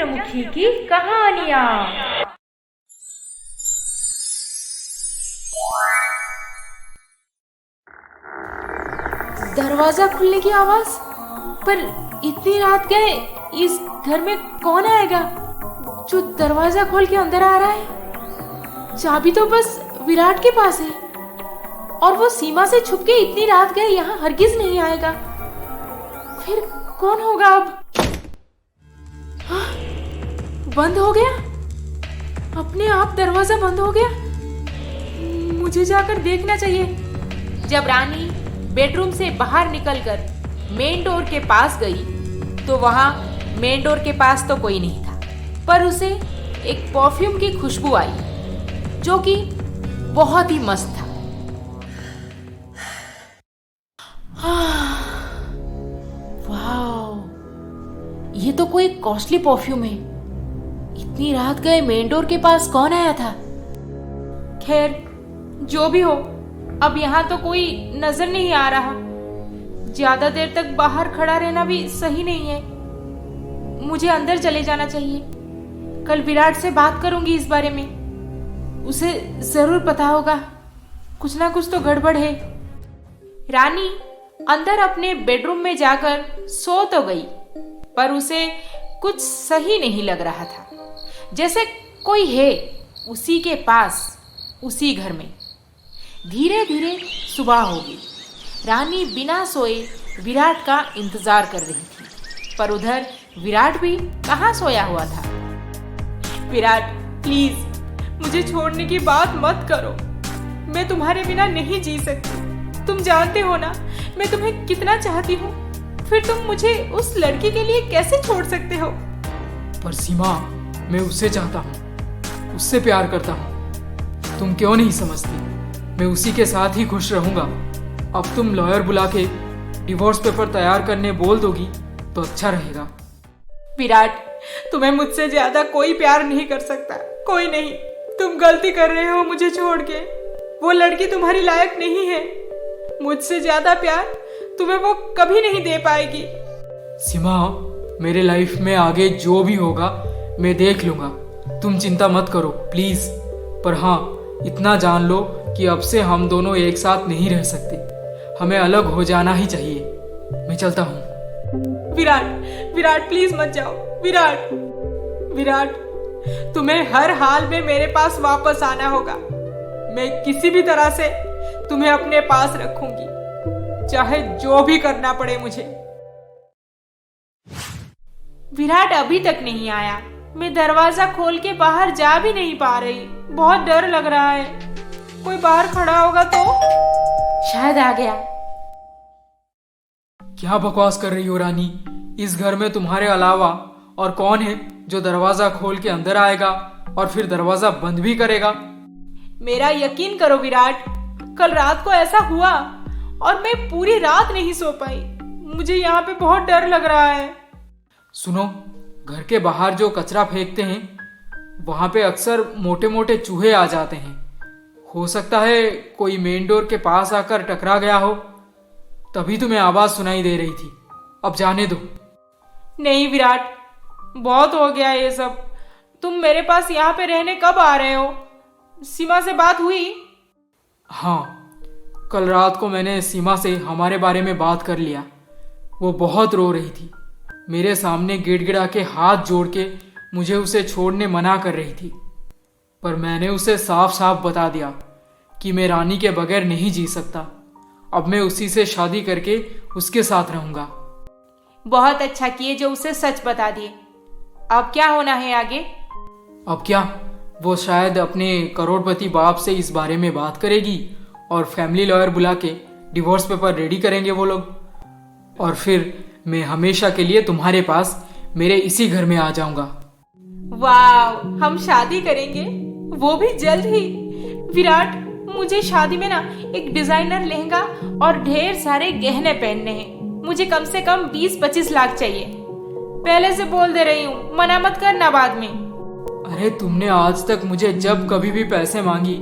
चंद्रमुखी की कहानियाँ। दरवाजा खुलने की आवाज, पर इतनी रात गए इस घर में कौन आएगा जो दरवाजा खोल के अंदर आ रहा है। चाबी तो बस विराट के पास है और वो सीमा से छुप के इतनी रात गए यहाँ हरगिज नहीं आएगा। फिर कौन होगा अब? हाँ, बंद हो गया, अपने आप दरवाजा बंद हो गया। मुझे जाकर देखना चाहिए। जब रानी बेडरूम से बाहर निकलकर मेन डोर के पास गई तो वहां मेन डोर के पास तो कोई नहीं था, पर उसे एक परफ्यूम की खुशबू आई जो कि बहुत ही मस्त था। वाह, ये तो कोई कॉस्टली परफ्यूम है। इतनी रात गए मेन डोर के पास कौन आया था? खैर, जो भी हो, अब यहाँ तो कोई नजर नहीं आ रहा। ज्यादा देर तक बाहर खड़ा रहना भी सही नहीं है। मुझे अंदर चले जाना चाहिए। कल विराट से बात करूंगी इस बारे में, उसे जरूर पता होगा कुछ ना कुछ तो गड़बड़ है। रानी अंदर अपने बेडरूम में जाकर सो तो गई, पर उसे कुछ सही नहीं लग रहा था, जैसे कोई है उसी के पास, उसी घर में। धीरे धीरे सुबह होगी। रानी बिना सोए विराट का इंतजार कर रही थी, पर उधर विराट भी कहाँ सोया हुआ था। विराट, प्लीज मुझे छोड़ने की बात मत करो। मैं तुम्हारे बिना नहीं जी सकती। तुम जानते हो ना मैं तुम्हें कितना चाहती हूँ। फिर तुम मुझे उस लड़की के लिए कैसे छोड़ सकते हो? पर सीमा, मैं उससे चाहता हूँ, उससे प्यार करता हूँ। तुम क्यों नहीं समझती? मैं उसी के साथ ही खुश रहूंगा। अब तुम लॉयर बुला के डिवोर्स पेपर तैयार करने बोल दोगी तो अच्छा रहेगा। विराट, तुम्हें मुझसे ज्यादा कोई प्यार नहीं कर सकता, कोई नहीं। तुम गलती कर रहे हो मुझे छोड़ के। वो लड़की तुम्हारी लायक नहीं है। मुझसे ज्यादा प्यार तुम्हें वो कभी नहीं दे पाएगी। सीमा, मेरे लाइफ में आगे जो भी होगा मैं देख लूंगा। तुम चिंता मत करो प्लीज। पर हाँ, इतना जान लो कि अब से हम दोनों एक साथ नहीं रह सकते। हमें अलग हो जाना ही चाहिए। मैं चलता हूँ। विराट, विराट प्लीज मत जाओ। विराट, विराट, तुम्हें हर हाल में मेरे पास वापस आना होगा। मैं किसी भी तरह से तुम्हें अपने पास रखूंगी, चाहे जो भी करना पड़े मुझे। विराट अभी तक नहीं आया। मैं दरवाजा खोल के बाहर जा भी नहीं पा रही। बहुत डर लग रहा है। कोई बाहर खड़ा होगा तो? शायद आ गया। क्या बकवास कर रही हो रानी? इस घर में तुम्हारे अलावा और कौन है जो दरवाजा खोल के अंदर आएगा और फिर दरवाजा बंद भी करेगा? मेरा यकीन करो विराट, कल रात को ऐसा हुआ और मैं पूरी रात नहीं सो पाई। मुझे यहाँ पे बहुत डर लग रहा है। सुनो, घर के बाहर जो कचरा फेंकते हैं वहां पे अक्सर मोटे मोटे चूहे आ जाते हैं। हो सकता है कोई मेन डोर के पास आकर टकरा गया हो, तभी तुम्हें आवाज सुनाई दे रही थी। अब जाने दो। नहीं विराट, बहुत हो गया ये सब। तुम मेरे पास यहाँ पे रहने कब आ रहे हो? सीमा से बात हुई? हाँ, कल रात को मैंने सीमा से हमारे बारे में बात कर लिया। वो बहुत रो रही थी, मेरे सामने गिड़गिड़ा के हाथ जोड़ के मुझे उसे छोड़ने मना कर रही थी। पर मैंने उसे साफ साफ बता दिया कि मैं रानी के बगैर नहीं जी सकता। अब मैं उसी से शादी करके उसके साथ रहूंगा। बहुत अच्छा किए जो उसे सच बता दिए। अब क्या होना है आगे? अब क्या, वो शायद अपने करोड़पति बाप से इस बारे में बात करेगी और फैमिली लॉयर बुला के डिवोर्स पेपर रेडी करेंगे वो लोग। और फिर मैं हमेशा के लिए तुम्हारे पास मेरे इसी घर में आ जाऊंगा। वाह, हम शादी करेंगे, वो भी जल्द ही। विराट, मुझे शादी में ना एक डिजाइनर लहंगा और ढेर सारे गहने पहनने हैं। मुझे कम से कम 20-25 लाख चाहिए। पहले से बोल दे रही हूँ, मना मत करना बाद में। अरे, तुमने आज तक मुझे जब कभी भी पैसे मांगी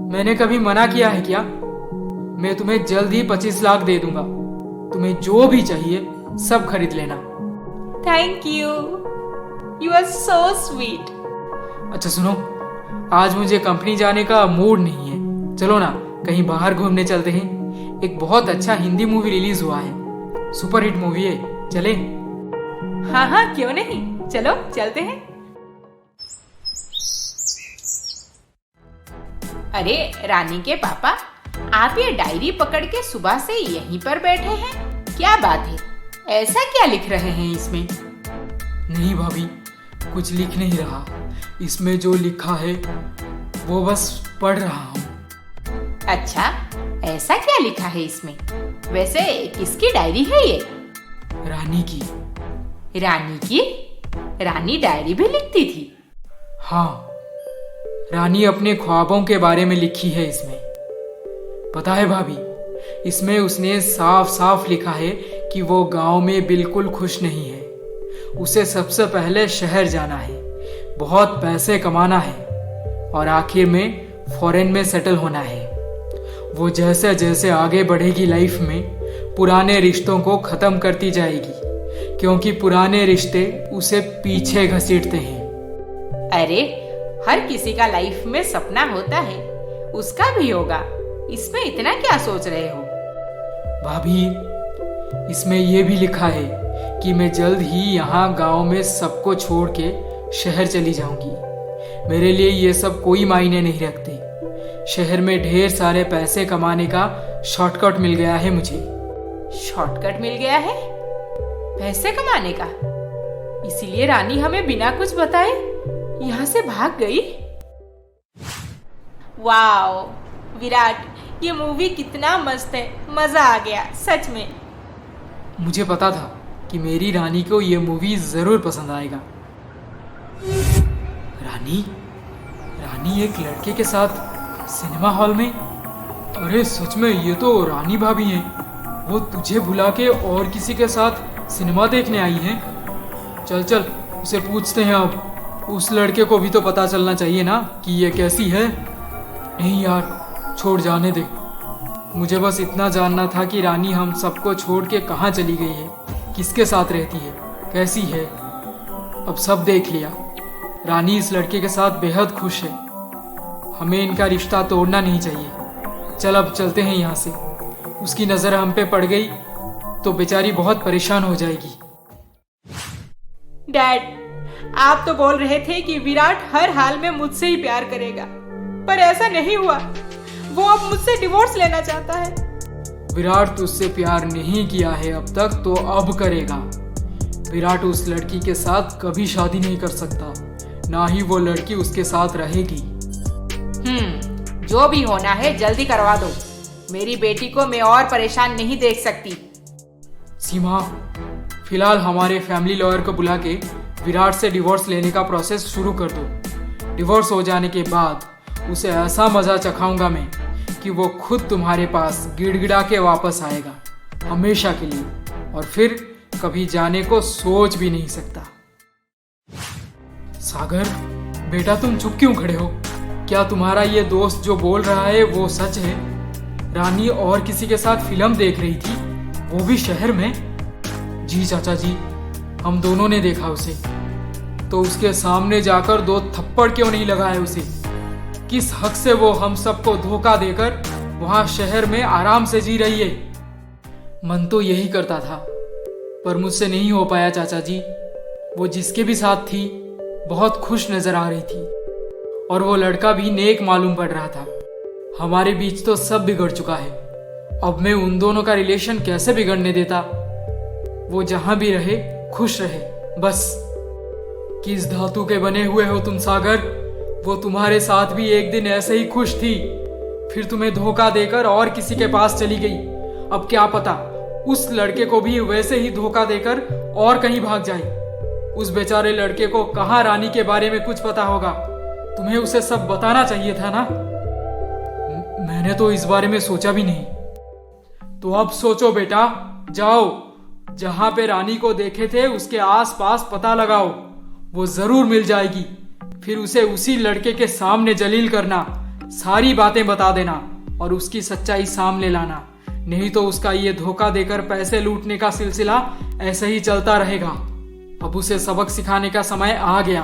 मैंने कभी मना किया है क्या? मैं तुम्हें जल्द ही 25 लाख दे दूंगा। तुम्हें जो भी चाहिए सब खरीद लेना। Thank you. You are so sweet. अच्छा सुनो, आज मुझे कंपनी जाने का मूड नहीं है, चलो ना कहीं बाहर घूमने चलते हैं। एक बहुत अच्छा हिंदी मूवी रिलीज हुआ है, सुपर हिट मूवी है, चले? हाँ हाँ, क्यों नहीं, चलो चलते हैं। अरे रानी के पापा, आप ये डायरी पकड़ के सुबह से यहीं पर बैठे हैं, क्या बात है? ऐसा क्या लिख रहे हैं इसमें? नहीं भाभी, कुछ लिख नहीं रहा, इसमें जो लिखा है वो बस पढ़ रहा हूँ। अच्छा, ऐसा क्या लिखा है इसमें? वैसे किसकी डायरी है ये? रानी की। रानी की? रानी डायरी भी लिखती थी? हाँ, रानी अपने ख्वाबों के बारे में लिखी है इसमें। पता है भाभी, इसमें उसने साफ साफ लिखा है कि वो गांव में बिल्कुल खुश नहीं है। उसे सबसे पहले शहर जाना है, बहुत पैसे कमाना है और आखिर में फॉरेन में सेटल होना है। वो जैसे जैसे आगे बढ़ेगी लाइफ में, पुराने रिश्तों को खत्म करती जाएगी, क्योंकि पुराने रिश्ते उसे पीछे घसीटते हैं। अरे, हर किसी का लाइफ में सपना होता है, उसका भी होगा, इसमें इतना क्या सोच रहे हो? भाभी, इसमें यह भी लिखा है कि मैं जल्द ही यहाँ गांव में सबको छोड़ के शहर चली जाऊंगी। मेरे लिए ये सब कोई मायने नहीं रखते। शहर में ढेर सारे पैसे कमाने का शॉर्टकट मिल गया है मुझे। शॉर्टकट मिल गया है पैसे कमाने का? इसीलिए रानी हमें बिना कुछ बताए यहाँ से भाग गई। वाओ विराट, ये मूवी कितना मस्त है, मजा आ गया सच में। मुझे पता था कि मेरी रानी को ये मूवी जरूर पसंद आएगा। रानी रानी एक लड़के के साथ सिनेमा हॉल में? अरे सच में, ये तो रानी भाभी हैं। वो तुझे भुला के और किसी के साथ सिनेमा देखने आई हैं। चल चल, उसे पूछते हैं अब। उस लड़के को भी तो पता चलना चाहिए ना कि ये कैसी है। नहीं यार, छोड़ जाने दे। मुझे बस इतना जानना था कि रानी हम सबको छोड़ के कहाँ चली गई है, किसके साथ रहती है, कैसी है। अब सब देख लिया। रानी इस लड़के के साथ बेहद खुश है। हमें इनका रिश्ता तोड़ना नहीं चाहिए। चल अब चलते हैं यहाँ से। उसकी नज़र हम पे पड़ गई तो बेचारी बहुत परेशान हो जाएगी। डैड, आप तो बोल रहे थे कि विराट हर हाल में मुझसे ही प्यार करेगा, पर ऐसा नहीं हुआ। वो अब मुझसे डिवोर्स लेना चाहता है। विराट तुझसे प्यार नहीं किया है अब तक, तो अब करेगा। विराट उस लड़की के साथ कभी शादी नहीं कर सकता, ना ही वो लड़की उसके साथ रहेगी। जो भी होना है जल्दी करवा दो। मेरी बेटी को मैं और परेशान नहीं देख सकती। सीमा, फिलहाल हमारे फैमिली लॉयर को बुला के विराट से डिवोर्स लेने का प्रोसेस शुरू कर दो। डिवोर्स हो जाने के बाद उसे ऐसा मजा चखाऊंगा मैं कि वो खुद तुम्हारे पास गिड़गिड़ा के वापस आएगा, हमेशा के लिए, और फिर कभी जाने को सोच भी नहीं सकता। सागर बेटा, तुम चुप क्यों खड़े हो? क्या तुम्हारा ये दोस्त जो बोल रहा है वो सच है? रानी और किसी के साथ फिल्म देख रही थी, वो भी शहर में? जी चाचा जी, हम दोनों ने देखा उसे। तो उसके सामने जाकर 2 थप्पड़ क्यों नहीं लगाए उसे? किस हक से वो हम सबको धोखा देकर वहां शहर में आराम से जी रही है? मन तो यही करता था, पर मुझसे नहीं हो पाया चाचा जी। वो जिसके भी साथ थी बहुत खुश नजर आ रही थी, और वो लड़का भी नेक मालूम पड़ रहा था। हमारे बीच तो सब बिगड़ चुका है। अब मैं उन दोनों का रिलेशन कैसे बिगड़ने देता? वो जहां भी रहे खुश रहे, बस। किस धातु के बने हुए हो तुम सागर? वो तुम्हारे साथ भी एक दिन ऐसे ही खुश थी, फिर तुम्हें धोखा देकर और किसी के पास चली गई। अब क्या पता उस लड़के को भी वैसे ही धोखा देकर और कहीं भाग जाए। उस बेचारे लड़के को कहाँ रानी के बारे में कुछ पता होगा। तुम्हें उसे सब बताना चाहिए था ना। मैंने तो इस बारे में सोचा भी नहीं। तो अब सोचो बेटा, जाओ जहां पे रानी को देखे थे उसके आसपास पता लगाओ, वो जरूर मिल जाएगी। फिर उसे उसी लड़के के सामने जलील करना, सारी बातें बता देना और उसकी सच्चाई सामने लाना। नहीं तो उसका ये धोखा देकर पैसे लूटने का सिलसिला ऐसे ही चलता रहेगा। अब उसे सबक सिखाने का समय आ गया।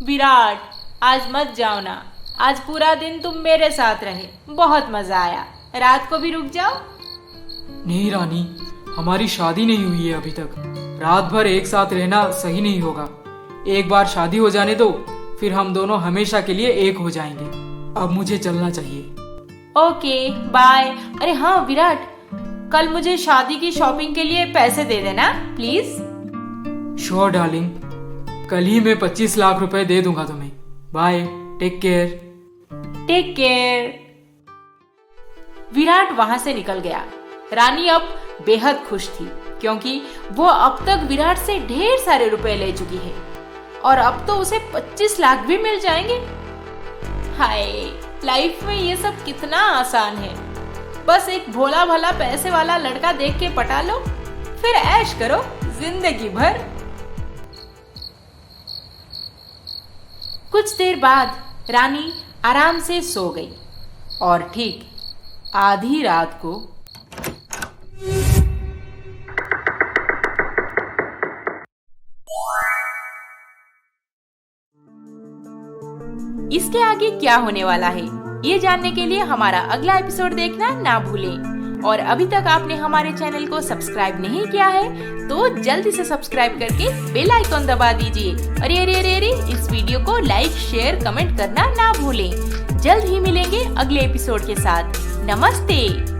विराट, आज मत जाओ ना। आज पूरा दिन तुम मेरे साथ रहे, बहुत मजा आया। रात को भी रुक जाओ। नहीं रानी, हमारी शादी नहीं हुई है अभी तक। रात भर एक साथ रहना सही नहीं होगा। एक बार शादी हो जाने दो, फिर हम दोनों हमेशा के लिए एक हो जाएंगे। अब मुझे चलना चाहिए। Okay, bye. अरे हाँ विराट, कल मुझे शादी की शॉपिंग के लिए पैसे दे देना प्लीज। श्योर डार्लिंग, कल ही मैं 25 लाख रुपए दे दूंगा तुम्हें। Bye, take care. Take care. Virat वहां से निकल गया। रानी अब बेहद खुश थी, क्योंकि वो अब तक विराट से ढेर सारे रुपए ले चुकी है और अब तो उसे 25 लाख भी मिल जाएंगे। हाय, लाइफ में ये सब कितना आसान है। बस एक भोला भला पैसे वाला लड़का देख के पटा लो, फिर ऐश करो जिंदगी भर। कुछ देर बाद रानी आराम से सो गई और ठीक आधी रात को इसके आगे क्या होने वाला है, ये जानने के लिए हमारा अगला एपिसोड देखना ना भूलें। और अभी तक आपने हमारे चैनल को सब्सक्राइब नहीं किया है तो जल्दी से सब्सक्राइब करके बेल आइकॉन दबा दीजिए। अरे अरे अरे अरे, इस वीडियो को लाइक, शेयर, कमेंट करना ना भूलें। जल्द ही मिलेंगे अगले एपिसोड के साथ। नमस्ते।